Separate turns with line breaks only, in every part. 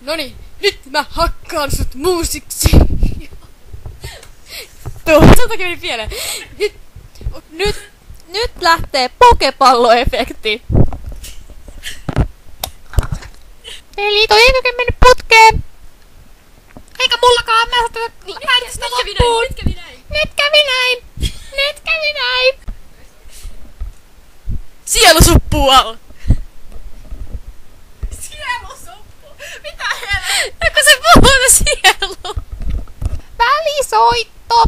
Noniin, nyt mä hakkaan sut muusiksi. Takia meni pieleen.
Nyt lähtee pokepalloefekti. Eli toi eikökin mennyt putkeen. Eikä mullakaan, mä saatan äänestä loppuun. Nyt kävi näin.
Sielusuppual!
Sielusuppu? Mitä helvettiä?
Eikö se puhuu sielu?
Välisoitto.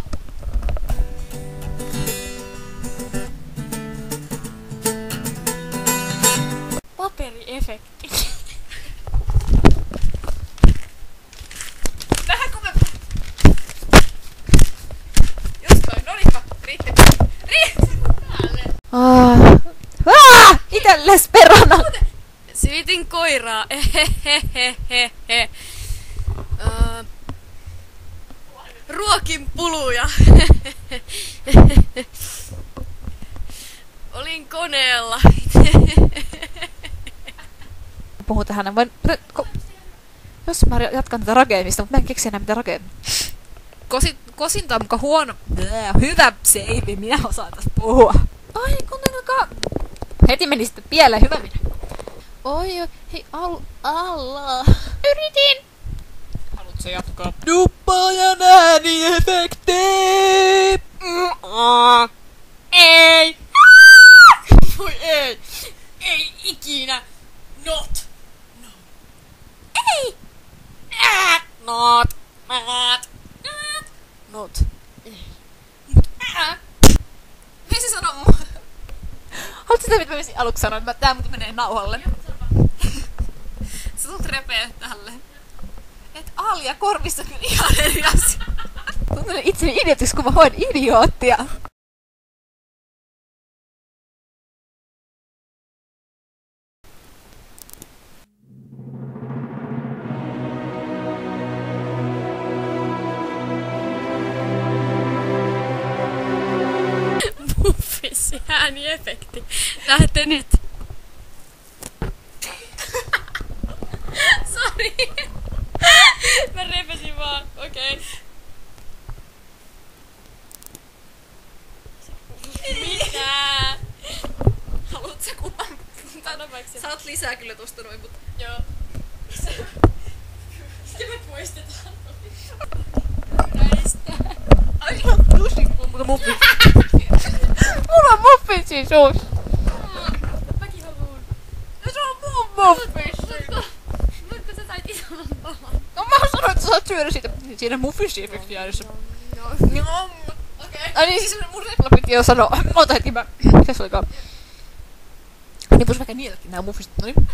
Paperiefekti.
Vähän kun me... Just toi, noniinpa, riitti päälle.
Itelles perana.
Silitin koiraa. Ruokin puluja. Olin koneella.
Puhun tähän, jos mä jatkan tätä rakeemista, mutta mä en keksi enää mitään rakeemia.
Kosinta on muka huono. Hyvä seivi, minä osaan tästä puhua.
Ai, kuuntelekaa. Heti meni sitten pieleen, hyvä minä. Oi, hei, Allah. Yritin.
Haluatko jatkaa?
Duppaajan ääniefekti.
Ei! Voi ei! Ei ikinä! Not! No. Ei! Not! Not!
Not.
Hei se sanoo mun.
Haluatko sitä, mitä mä aluksi sanoin? Tää muuten menee nauhalle.
Se sut repee tälle. Et Aalia korvissa kyllä ihan eri asia.
Tunnen itseni idiotiksi, kun mä hoin idioottia.
Muffissi ääniefekti. Lähette nyt. Sori. Mä repesin vaan. Okei. Mitä?
Haluat sä kuvan?
Sano vaikka.
Saat lisää kyllä tosta noin, mutta...
Joo. Ja me poistetaan. Näistä.
Ai,
Mulla muffin. Mulla on muffinsi suus.
Mäkin haluun.
Se on mun muffinsi.
Mutta sä sait isomman palan.
No mä sanoin, että sä saat syödä siitä. Siinä muffinsi-efekti äänessä.
Joo. Okei.
Ai niin, siis mun repla piti jo sanoa. Ota hetki mä. Mitäs olikaan? Niin vois vaikka niilläkin nää muffinsit. Noniin.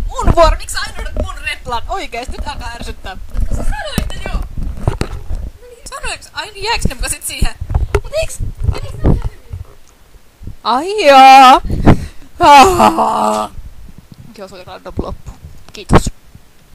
Mun vuoro, miksi sä aina mun replan? Oikeesti, nyt alkaa ärsyttää.
Sä sanoit jo. Sanoiks? Ai niin jääks ne muka sit siihen?
Mut eiks? Ai jaa. Joo, se oli random loppu. Kiitos.